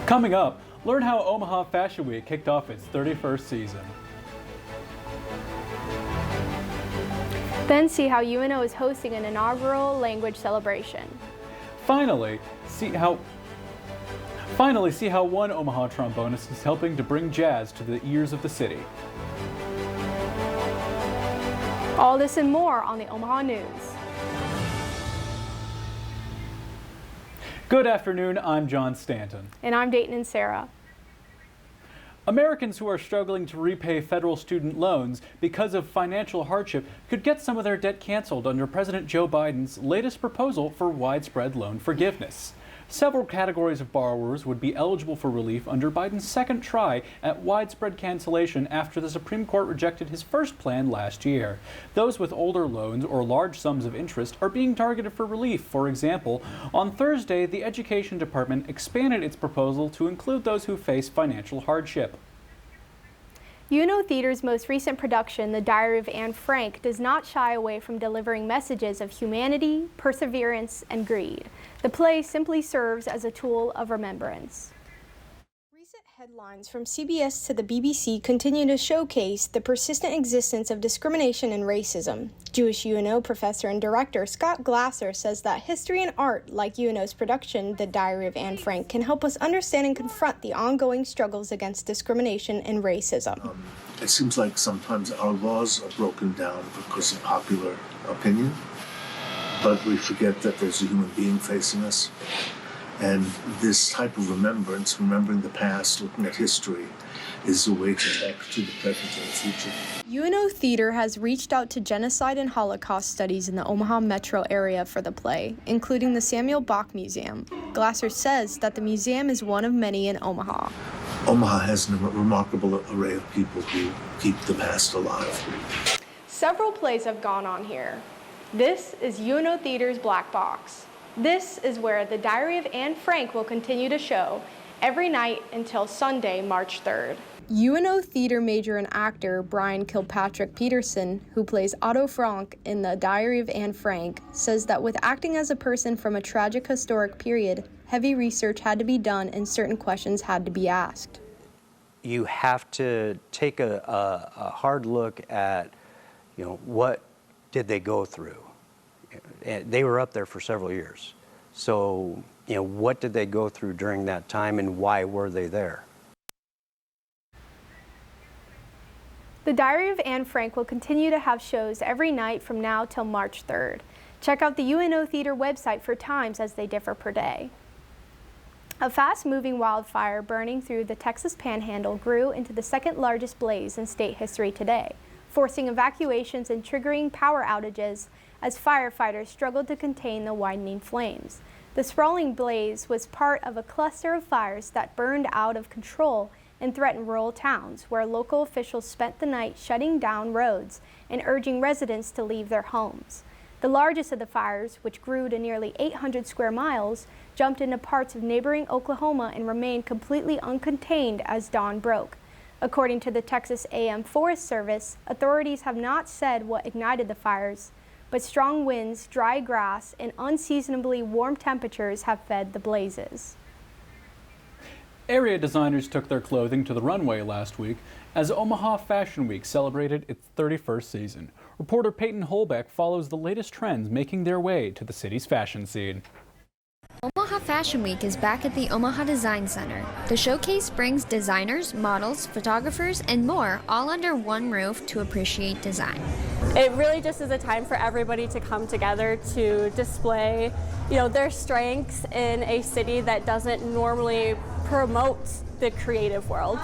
Coming up, learn how Omaha Fashion Week kicked off its 31st season. Then see how UNO is hosting an inaugural language celebration. Finally, see how one Omaha trombonist is helping to bring jazz to the ears of the city. All this and more on the Omaha News. Good afternoon, I'm John Stanton. And I'm Dayton and Sarah. Americans who are struggling to repay federal student loans because of financial hardship could get some of their debt canceled under President Joe Biden's latest proposal for widespread loan forgiveness. Several categories of borrowers would be eligible for relief under Biden's second try at widespread cancellation after the Supreme Court rejected his first plan last year. Those with older loans or large sums of interest are being targeted for relief. For example, on Thursday, the Education Department expanded its proposal to include those who face financial hardship. UNO Theater's most recent production, The Diary of Anne Frank, does not shy away from delivering messages of humanity, perseverance, and greed. The play simply serves as a tool of remembrance. Recent headlines from CBS to the BBC continue to showcase the persistent existence of discrimination and racism. Jewish UNO professor and director Scott Glasser says that history and art, like UNO's production, The Diary of Anne Frank, can help us understand and confront the ongoing struggles against discrimination and racism. It seems like sometimes our laws are broken down because of popular opinion, but we forget that there's a human being facing us. And this type of remembrance, remembering the past, looking at history, is a way to talk to the present and the future. UNO Theater has reached out to genocide and Holocaust studies in the Omaha metro area for the play, including the Samuel Bach Museum. Glasser says that the museum is one of many in Omaha. Omaha has a remarkable array of people who keep the past alive. Several plays have gone on here. This is UNO Theater's Black Box. This is where The Diary of Anne Frank will continue to show every night until Sunday, March 3rd. UNO Theater major and actor Brian Kilpatrick Peterson, who plays Otto Frank in The Diary of Anne Frank, says that with acting as a person from a tragic historic period, heavy research had to be done and certain questions had to be asked. You have to take a hard look at, what did they go through? They were up there for several years. So, what did they go through during that time and why were they there? The Diary of Anne Frank will continue to have shows every night from now till March 3rd. Check out the UNO Theater website for times as they differ per day. A fast-moving wildfire burning through the Texas Panhandle grew into the second largest blaze in state history today, forcing evacuations and triggering power outages as firefighters struggled to contain the widening flames. The sprawling blaze was part of a cluster of fires that burned out of control and threatened rural towns, where local officials spent the night shutting down roads and urging residents to leave their homes. The largest of the fires, which grew to nearly 800 square miles, jumped into parts of neighboring Oklahoma and remained completely uncontained as dawn broke. According to the Texas A&M Forest Service, authorities have not said what ignited the fires, but strong winds, dry grass, and unseasonably warm temperatures have fed the blazes. Area designers took their clothing to the runway last week as Omaha Fashion Week celebrated its 31st season. Reporter Peyton Holbeck follows the latest trends making their way to the city's fashion scene. Omaha Fashion Week is back at the Omaha Design Center. The showcase brings designers, models, photographers, and more all under one roof to appreciate design. It really just is a time for everybody to come together to display, their strengths in a city that doesn't normally promote the creative world.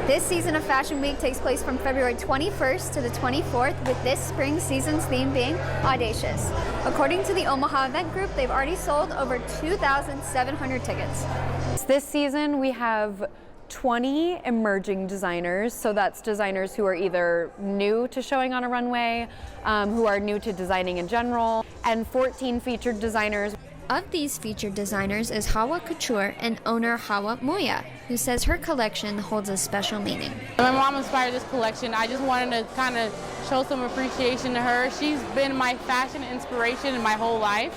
This season of Fashion Week takes place from February 21st to the 24th, with this spring season's theme being Audacious. According to the Omaha Event Group, they've already sold over 2,700 tickets. This season we have 20 emerging designers, so that's designers who are either new to showing on a runway, who are new to designing in general, and 14 featured designers. Of these featured designers is Hawa Couture and owner Hawa Moya, who says her collection holds a special meaning. My mom inspired this collection. I just wanted to kind of show some appreciation to her. She's been my fashion inspiration in my whole life.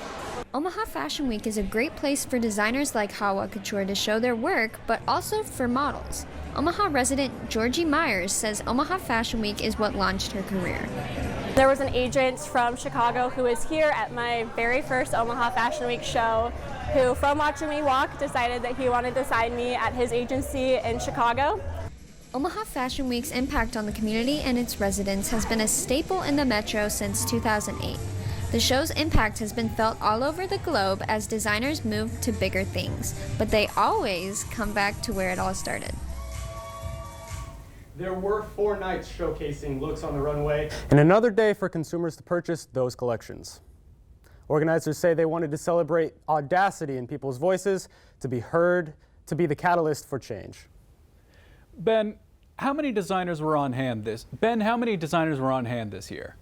Omaha Fashion Week is a great place for designers like Hawa Couture to show their work, but also for models. Omaha resident Georgie Myers says Omaha Fashion Week is what launched her career. There was an agent from Chicago who was here at my very first Omaha Fashion Week show who, from watching me walk, decided that he wanted to sign me at his agency in Chicago. Omaha Fashion Week's impact on the community and its residents has been a staple in the metro since 2008. The show's impact has been felt all over the globe as designers move to bigger things, but they always come back to where it all started. There were 4 nights showcasing looks on the runway, and another day for consumers to purchase those collections. Organizers say they wanted to celebrate audacity in people's voices, to be heard, to be the catalyst for change. Ben, how many designers were on hand this year?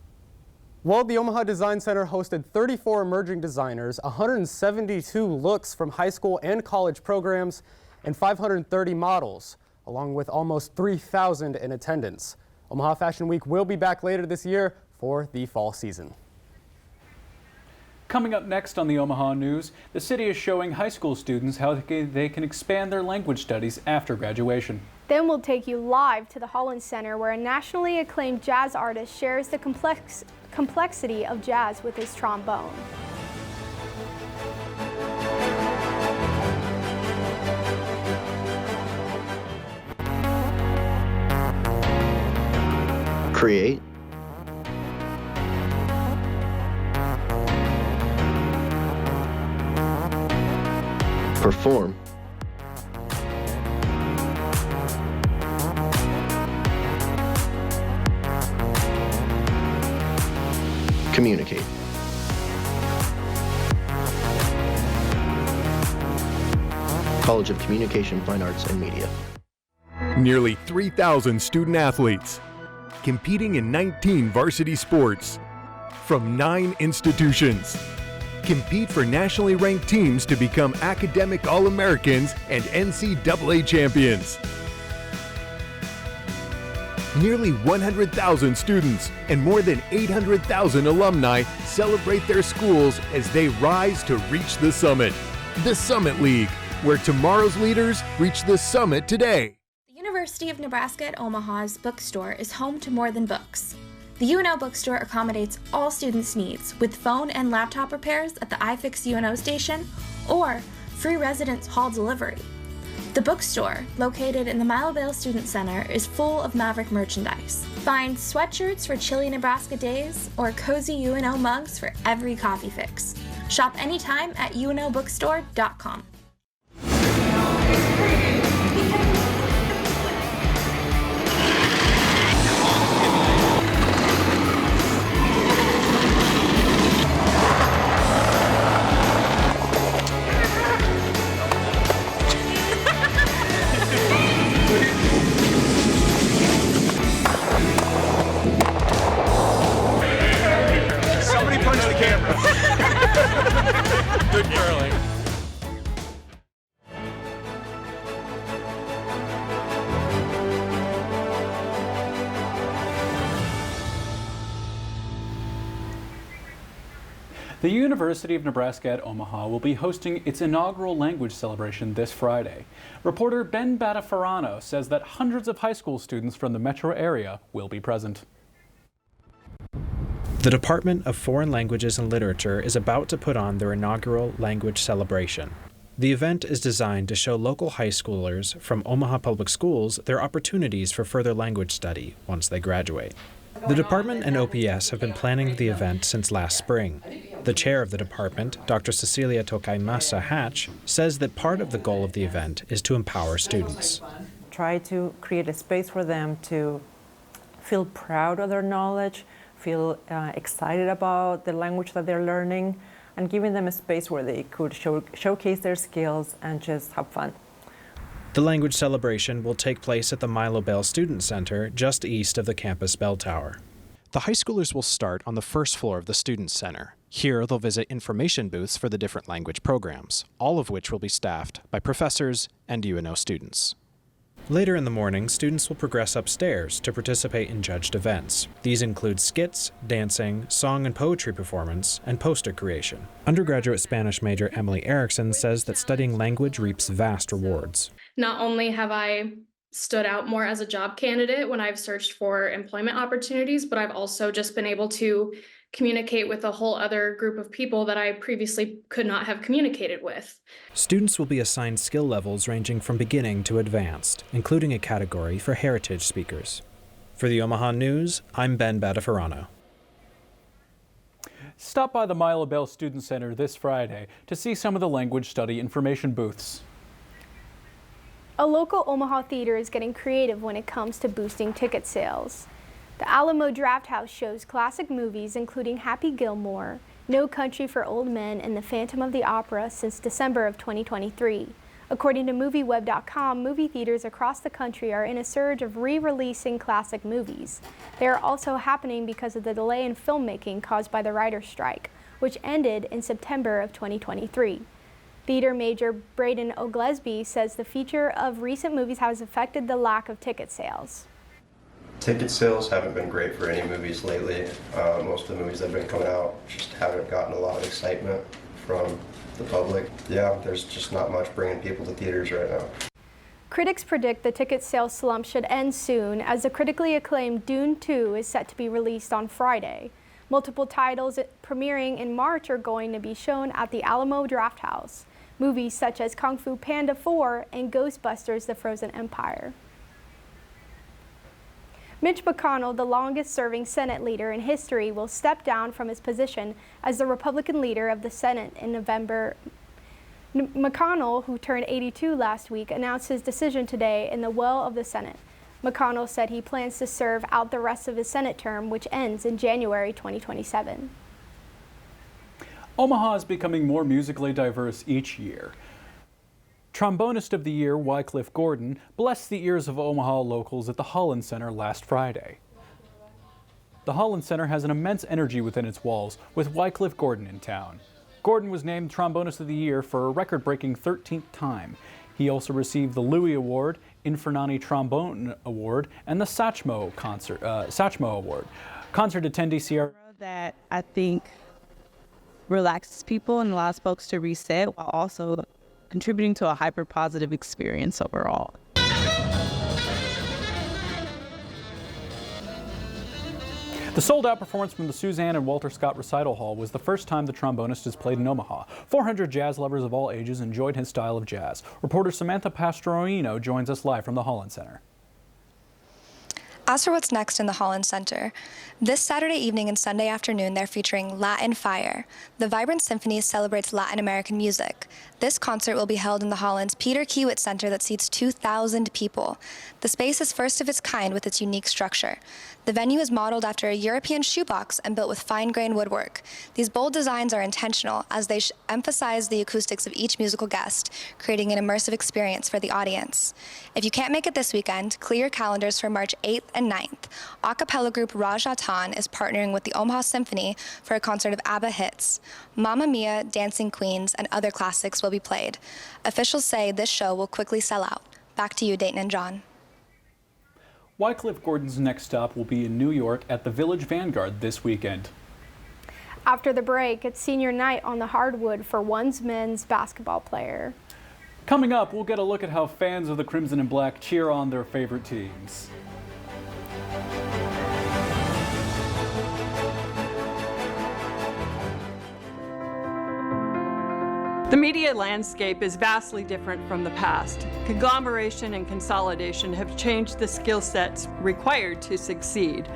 Well, the Omaha Design Center hosted 34 emerging designers, 172 looks from high school and college programs, and 530 models, along with almost 3,000 in attendance. Omaha Fashion Week will be back later this year for the fall season. Coming up next on the Omaha News, the city is showing high school students how they can expand their language studies after graduation. Then we'll take you live to the Holland Center, where a nationally acclaimed jazz artist shares the complexity of jazz with his trombone. Create, perform, communicate. College of Communication, Fine Arts, and Media. Nearly 3,000 student athletes competing in 19 varsity sports from 9 institutions. Compete for nationally ranked teams to become academic All-Americans and NCAA champions. Nearly 100,000 students and more than 800,000 alumni celebrate their schools as they rise to reach the summit. The Summit League, where tomorrow's leaders reach the summit today. The University of Nebraska at Omaha's bookstore is home to more than books. The UNO bookstore accommodates all students' needs with phone and laptop repairs at the iFix UNO station or free residence hall delivery. The bookstore, located in the Milevale Student Center, is full of Maverick merchandise. Find sweatshirts for chilly Nebraska days or cozy UNO mugs for every coffee fix. Shop anytime at unobookstore.com. Somebody punch the camera. Good curling. The University of Nebraska at Omaha will be hosting its inaugural language celebration this Friday. Reporter Ben Batafarano says that hundreds of high school students from the metro area will be present. The Department of Foreign Languages and Literature is about to put on their inaugural language celebration. The event is designed to show local high schoolers from Omaha Public Schools their opportunities for further language study once they graduate. The department and OPS have been planning the event since last spring. The chair of the department, Dr. Cecilia Tokaimasa Hatch, says that part of the goal of the event is to empower students. Try to create a space for them to feel proud of their knowledge, feel excited about the language that they're learning, and giving them a space where they could showcase their skills and just have fun. The language celebration will take place at the Milevale Student Center, just east of the campus bell tower. The high schoolers will start on the first floor of the Student Center. Here, they'll visit information booths for the different language programs, all of which will be staffed by professors and UNO students. Later in the morning, students will progress upstairs to participate in judged events. These include skits, dancing, song and poetry performance, and poster creation. Undergraduate Spanish major Emily Erickson says that studying language reaps vast rewards. Not only have I stood out more as a job candidate when I've searched for employment opportunities, but I've also just been able to communicate with a whole other group of people that I previously could not have communicated with. Students will be assigned skill levels ranging from beginning to advanced, including a category for heritage speakers. For the Omaha News, I'm Ben Badafarano. Stop by the Milo Bell Student Center this Friday to see some of the language study information booths. A local Omaha theater is getting creative when it comes to boosting ticket sales. The Alamo Drafthouse shows classic movies including Happy Gilmore, No Country for Old Men, and The Phantom of the Opera since December of 2023. According to MovieWeb.com, movie theaters across the country are in a surge of re-releasing classic movies. They are also happening because of the delay in filmmaking caused by the writer's strike, which ended in September of 2023. Theater major Braden Oglesby says the feature of recent movies has affected the lack of ticket sales. Ticket sales haven't been great for any movies lately. Most of the movies that have been coming out just haven't gotten a lot of excitement from the public. Yeah, there's just not much bringing people to theaters right now. Critics predict the ticket sales slump should end soon, as the critically acclaimed Dune 2 is set to be released on Friday. Multiple titles premiering in March are going to be shown at the Alamo Drafthouse. Movies such as Kung Fu Panda 4 and Ghostbusters: The Frozen Empire. Mitch McConnell, the longest-serving Senate leader in history, will step down from his position as the Republican leader of the Senate in November. McConnell, who turned 82 last week, announced his decision today in the well of the Senate. McConnell said he plans to serve out the rest of his Senate term, which ends in January 2027. Omaha is becoming more musically diverse each year. Trombonist of the Year Wycliffe Gordon blessed the ears of Omaha locals at the Holland Center last Friday. The Holland Center has an immense energy within its walls, with Wycliffe Gordon in town. Gordon was named Trombonist of the Year for a record-breaking 13th time. He also received the Louis Award, Infernani Trombone Award, and the Satchmo Award. Concert attendee Sierra that I think relaxes people and allows folks to reset while also contributing to a hyper-positive experience overall. The sold-out performance from the Suzanne and Walter Scott Recital Hall was the first time the trombonist has played in Omaha. 400 jazz lovers of all ages enjoyed his style of jazz. Reporter Samantha Pastorino joins us live from the Holland Center. As for what's next in the Holland Center, this Saturday evening and Sunday afternoon, they're featuring Latin Fire. The Vibrant Symphony celebrates Latin American music. This concert will be held in the Holland's Peter Kiewit Center that seats 2,000 people. The space is first of its kind with its unique structure. The venue is modeled after a European shoebox and built with fine-grained woodwork. These bold designs are intentional as they emphasize the acoustics of each musical guest, creating an immersive experience for the audience. If you can't make it this weekend, clear your calendars for March 8th and 9th. A cappella group Rajatan is partnering with the Omaha Symphony for a concert of ABBA hits. Mamma Mia, Dancing Queens, and other classics will be played. Officials say this show will quickly sell out. Back to you, Dayton and John. Wycliffe Gordon's next stop will be in New York at the Village Vanguard this weekend. After the break, it's senior night on the hardwood for one men's basketball player. Coming up, we'll get a look at how fans of the Crimson and Black cheer on their favorite teams. The media landscape is vastly different from the past. Conglomeration and consolidation have changed the skill sets required to succeed.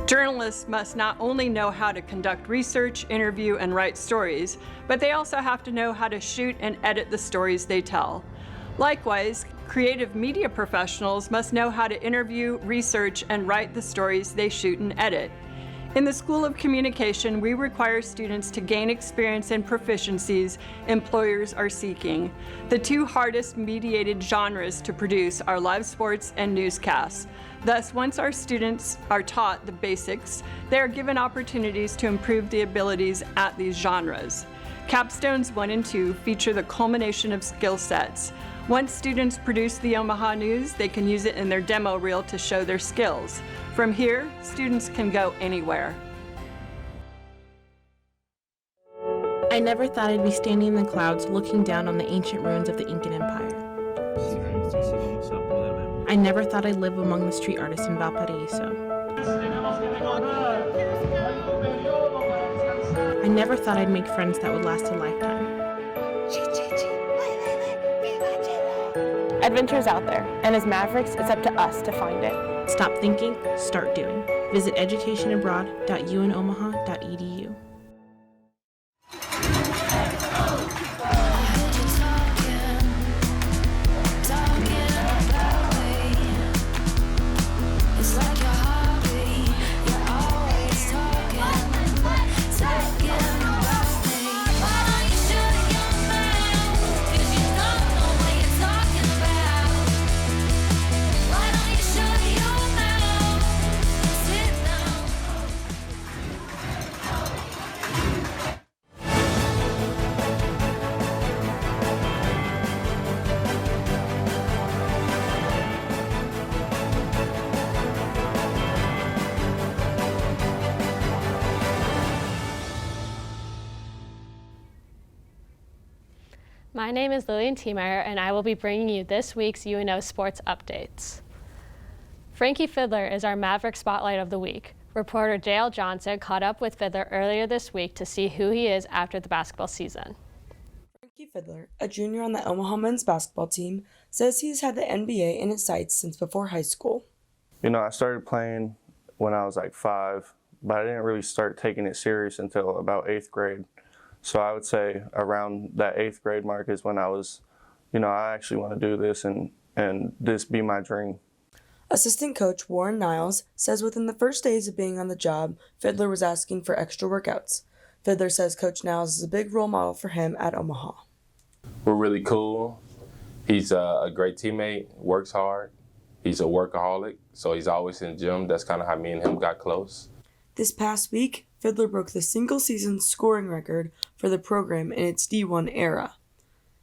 Journalists must not only know how to conduct research, interview, and write stories, but they also have to know how to shoot and edit the stories they tell. Likewise, creative media professionals must know how to interview, research, and write the stories they shoot and edit. In the School of Communication, we require students to gain experience and proficiencies employers are seeking. The two hardest mediated genres to produce are live sports and newscasts. Thus, once our students are taught the basics, they are given opportunities to improve the abilities at these genres. Capstones 1 and 2 feature the culmination of skill sets. Once students produce the Omaha News, they can use it in their demo reel to show their skills. From here, students can go anywhere. I never thought I'd be standing in the clouds looking down on the ancient ruins of the Incan Empire. I never thought I'd live among the street artists in Valparaiso. I never thought I'd make friends that would last a lifetime. Adventure's out there, and as Mavericks, it's up to us to find it. Stop thinking, start doing. Visit educationabroad.unomaha.edu. My name is Lillian Tiemeyer, and I will be bringing you this week's UNO sports updates. Frankie Fiddler is our Maverick Spotlight of the Week. Reporter JL Johnson caught up with Fiddler earlier this week to see who he is after the basketball season. Frankie Fiddler, a junior on the Omaha men's basketball team, says he's had the NBA in his sights since before high school. You know, I started playing when I was like 5, but I didn't really start taking it serious until about 8th grade. So I would say around that 8th grade mark is when I was, I actually want to do this and this be my dream. Assistant coach Warren Niles says within the first days of being on the job, Fiddler was asking for extra workouts. Fiddler says Coach Niles is a big role model for him at Omaha. We're really cool. He's a great teammate, works hard. He's a workaholic, so he's always in the gym. That's kind of how me and him got close. This past week, Fiddler broke the single-season scoring record for the program in its D1 era.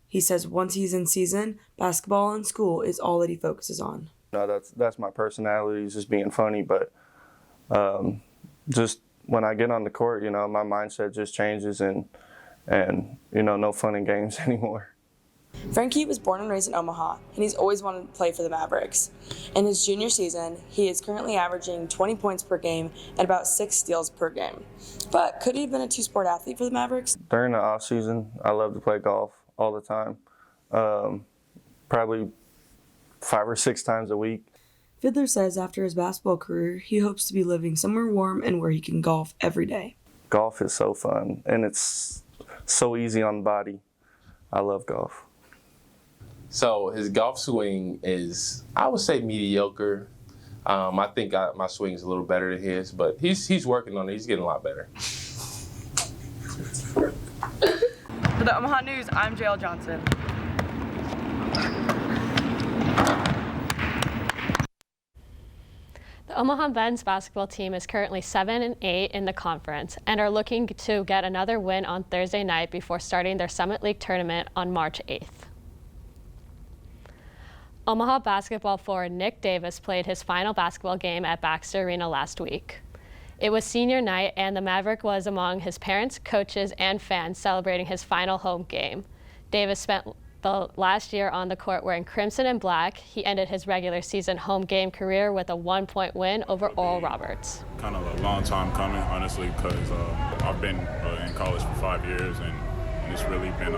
He says once he's in season, basketball and school is all that he focuses on. No, that's my personality, is just being funny, but just when I get on the court, my mindset just changes and no fun and games anymore. Frankie was born and raised in Omaha, and he's always wanted to play for the Mavericks. In his junior season, he is currently averaging 20 points per game and about 6 steals per game. But could he have been a two-sport athlete for the Mavericks? During the off-season, I love to play golf all the time, probably 5 or 6 times a week. Fiddler says after his basketball career, he hopes to be living somewhere warm and where he can golf every day. Golf is so fun, and it's so easy on the body. I love golf. So his golf swing is, I would say, mediocre. I think my swing is a little better than his, but he's working on it. He's getting a lot better. For the Omaha News, I'm JL Johnson. The Omaha men's basketball team is currently 7-8 in the conference and are looking to get another win on Thursday night before starting their Summit League tournament on March 8th. Omaha basketball forward Nick Davis played his final basketball game at Baxter Arena last week. It was senior night, and the Maverick was among his parents, coaches, and fans celebrating his final home game. Davis spent the last year on the court wearing crimson and black. He ended his regular season home game career with a 1-point win over Oral Roberts. Kind of a long time coming, honestly, because I've been in college for 5 years, and it's really been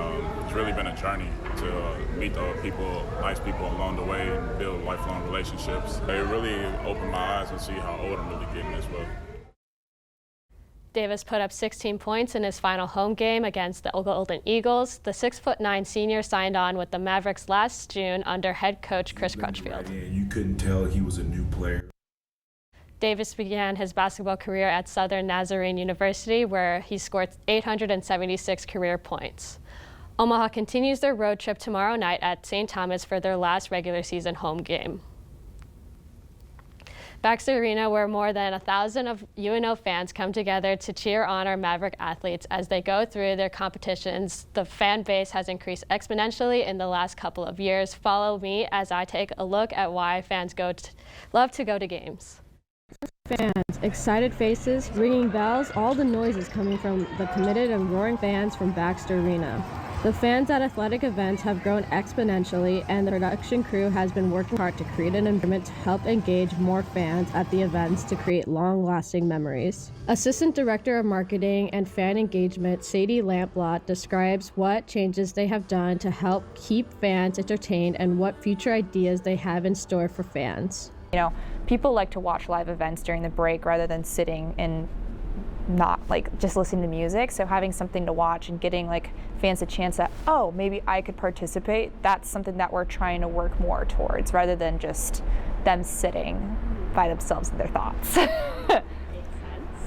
a journey to meet the people, nice people along the way, and build lifelong relationships. It really opened my eyes and see how old I'm really getting as well. Davis put up 16 points in his final home game against the Golden Eagles. The 6'9" senior signed on with the Mavericks last June under head coach Chris Crutchfield. You couldn't tell he was a new player. Davis began his basketball career at Southern Nazarene University, where he scored 876 career points. Omaha continues their road trip tomorrow night at St. Thomas for their last regular season home game. Baxter Arena, where more than 1,000 of UNO fans come together to cheer on our Maverick athletes as they go through their competitions. The fan base has increased exponentially in the last couple of years. Follow me as I take a look at why fans love to go to games. Fans, excited faces, ringing bells, all the noises coming from the committed and roaring fans from Baxter Arena. The fans at athletic events have grown exponentially, and the production crew has been working hard to create an environment to help engage more fans at the events to create long-lasting memories. Assistant Director of Marketing and Fan Engagement, Sadie Lamplot, describes what changes they have done to help keep fans entertained and what future ideas they have in store for fans. You know, people like to watch live events during the break rather than sitting and not just listening to music. So having something to watch and getting fans a chance that, oh, maybe I could participate, that's something that we're trying to work more towards rather than just them sitting by themselves in their thoughts.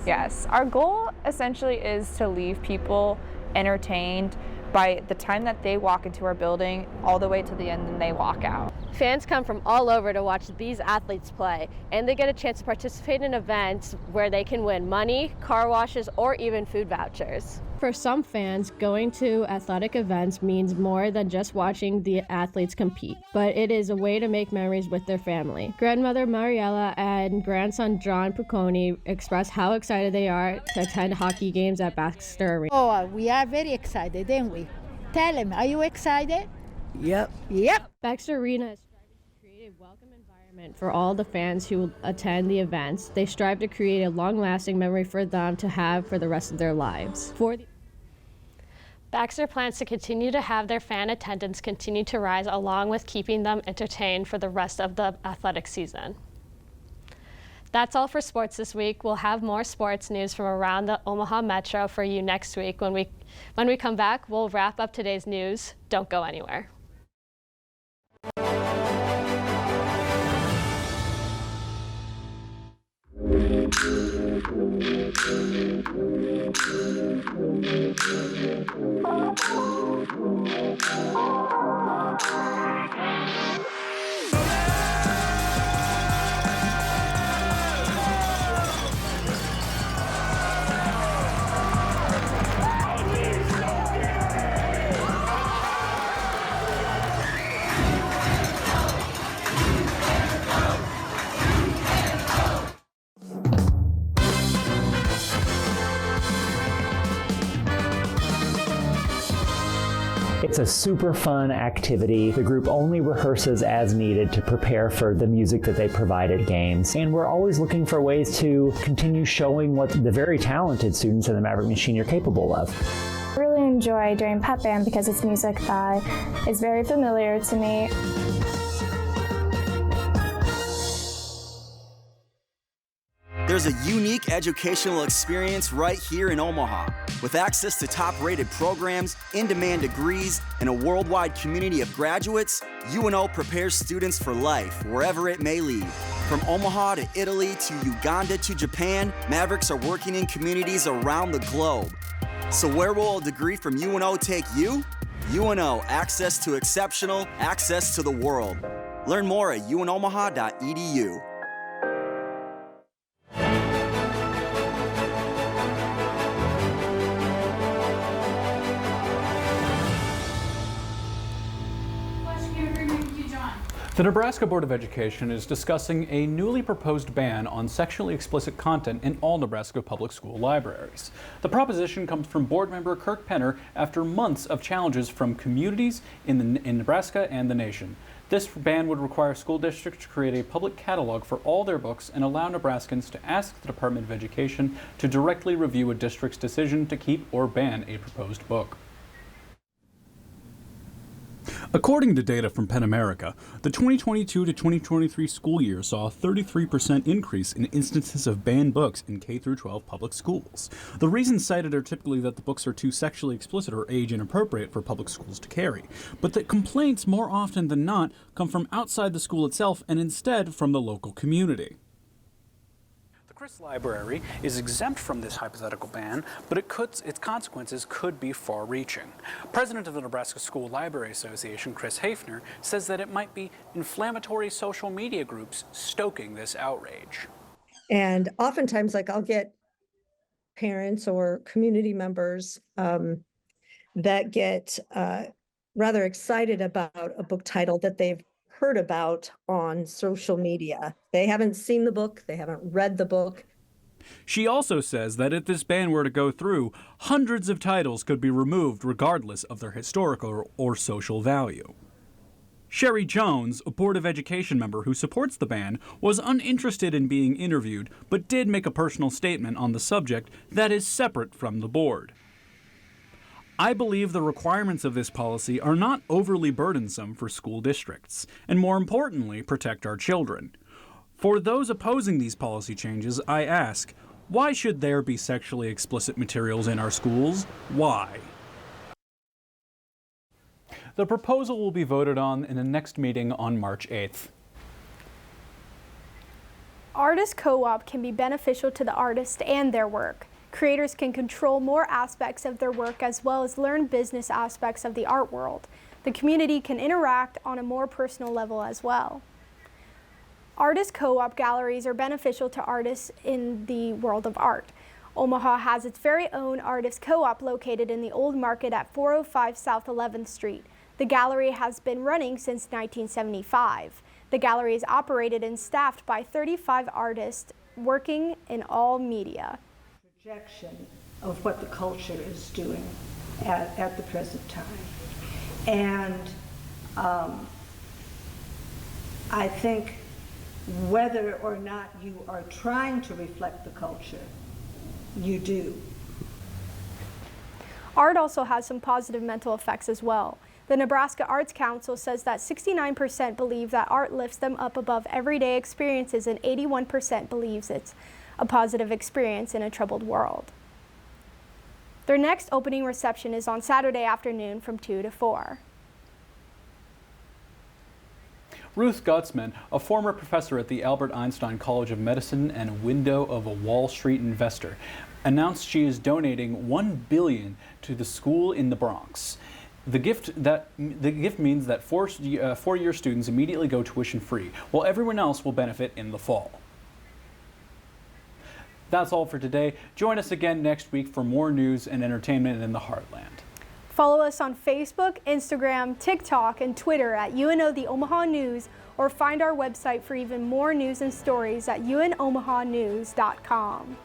Yes, our goal essentially is to leave people entertained by the time that they walk into our building all the way to the end and they walk out. Fans come from all over to watch these athletes play, and they get a chance to participate in events where they can win money, car washes, or even food vouchers. For some fans, going to athletic events means more than just watching the athletes compete, but it is a way to make memories with their family. Grandmother Mariella and grandson John Pucconi express how excited they are to attend hockey games at Baxter Arena. Oh, we are very excited, aren't we? Tell them, are you excited? Yep. Baxter Arena is striving to create a welcome environment for all the fans who attend the events. They strive to create a long-lasting memory for them to have for the rest of their lives. Baxter plans to continue to have their fan attendance continue to rise, along with keeping them entertained for the rest of the athletic season. That's all for sports this week. We'll have more sports news from around the Omaha Metro for you next week. When we come back, we'll wrap up today's news. Don't go anywhere. It's a super fun activity. The group only rehearses as needed to prepare for the music that they provide at games. And we're always looking for ways to continue showing what the very talented students in the Maverick Machine are capable of. I really enjoy doing pep band because it's music that is very familiar to me. There's a unique educational experience right here in Omaha. With access to top-rated programs, in-demand degrees, and a worldwide community of graduates, UNO prepares students for life, wherever it may lead. From Omaha to Italy to Uganda to Japan, Mavericks are working in communities around the globe. So where will a degree from UNO take you? UNO, access to exceptional, access to the world. Learn more at unomaha.edu. The Nebraska Board of Education is discussing a newly proposed ban on sexually explicit content in all Nebraska public school libraries. The proposition comes from board member Kirk Penner after months of challenges from communities in Nebraska and the nation. This ban would require school districts to create a public catalog for all their books and allow Nebraskans to ask the Department of Education to directly review a district's decision to keep or ban a proposed book. According to data from PEN America, the 2022 to 2023 school year saw a 33% increase in instances of banned books in K-12 public schools. The reasons cited are typically that the books are too sexually explicit or age inappropriate for public schools to carry, but that complaints more often than not come from outside the school itself and instead from the local community. Chris Library is exempt from this hypothetical ban, but its consequences could be far-reaching. President of the Nebraska School Library Association, Chris Hafner, says that it might be inflammatory social media groups stoking this outrage. And oftentimes, like, I'll get parents or community members that get rather excited about a book title that they've heard about on social media. They haven't seen the book, they haven't read the book. She also says that if this ban were to go through, hundreds of titles could be removed regardless of their historical or social value. Sherry Jones, a Board of Education member who supports the ban, was uninterested in being interviewed, but did make a personal statement on the subject that is separate from the board. I believe the requirements of this policy are not overly burdensome for school districts, and more importantly, protect our children. For those opposing these policy changes, I ask, why should there be sexually explicit materials in our schools? Why? The proposal will be voted on in the next meeting on March 8th. Artist co-op can be beneficial to the artist and their work. Creators can control more aspects of their work as well as learn business aspects of the art world. The community can interact on a more personal level as well. Artist co-op galleries are beneficial to artists in the world of art. Omaha has its very own artist co-op located in the Old Market at 405 South 11th Street. The gallery has been running since 1975. The gallery is operated and staffed by 35 artists working in all media. Projection of what the culture is doing at the present time. And I think whether or not you are trying to reflect the culture, you do. Art also has some positive mental effects as well. The Nebraska Arts Council says that 69% believe that art lifts them up above everyday experiences and 81% believes it's a positive experience in a troubled world. Their next opening reception is on Saturday afternoon from 2 to 4. Ruth Gutzman, a former professor at the Albert Einstein College of Medicine and window of a Wall Street investor, announced she is donating $1 billion to the school in the Bronx. The gift means that four-year students immediately go tuition-free, while everyone else will benefit in the fall. That's all for today. Join us again next week for more news and entertainment in the Heartland. Follow us on Facebook, Instagram, TikTok, and Twitter at UNO The Omaha News, or find our website for even more news and stories at unomahanews.com.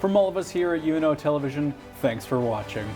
From all of us here at UNO Television, thanks for watching.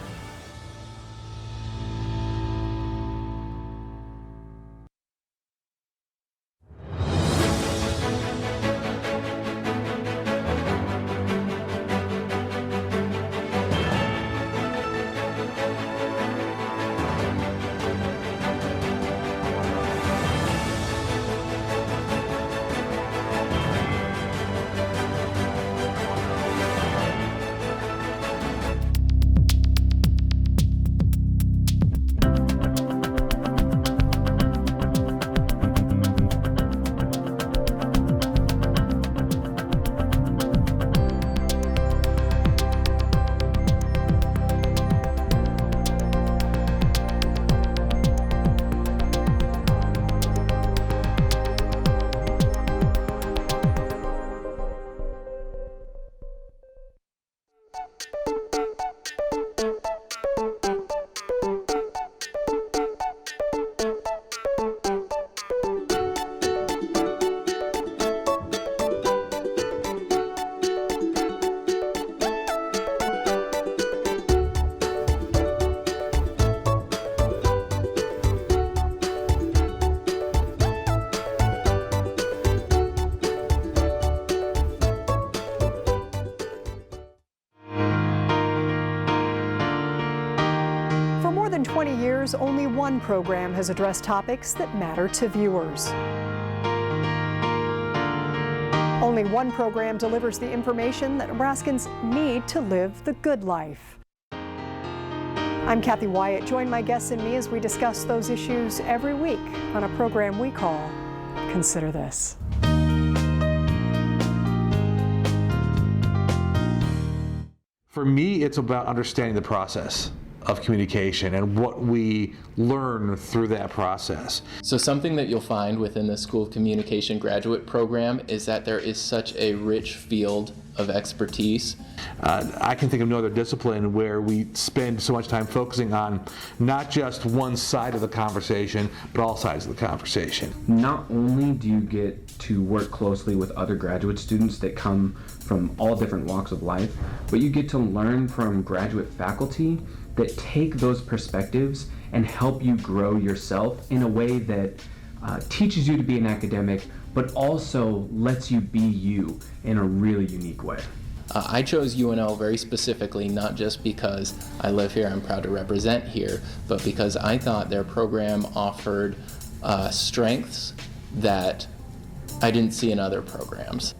For more than 20 years, only one program has addressed topics that matter to viewers. Only one program delivers the information that Nebraskans need to live the good life. I'm Kathy Wyatt. Join my guests and me as we discuss those issues every week on a program we call Consider This. For me, it's about understanding the process of communication and what we learn through that process. So something that you'll find within the School of Communication graduate program is that there is such a rich field of expertise. I can think of no other discipline where we spend so much time focusing on not just one side of the conversation, but all sides of the conversation. Not only do you get to work closely with other graduate students that come from all different walks of life, but you get to learn from graduate faculty that take those perspectives and help you grow yourself in a way that teaches you to be an academic, but also lets you be you in a really unique way. I chose UNO very specifically, not just because I live here, I'm proud to represent here, but because I thought their program offered strengths that I didn't see in other programs.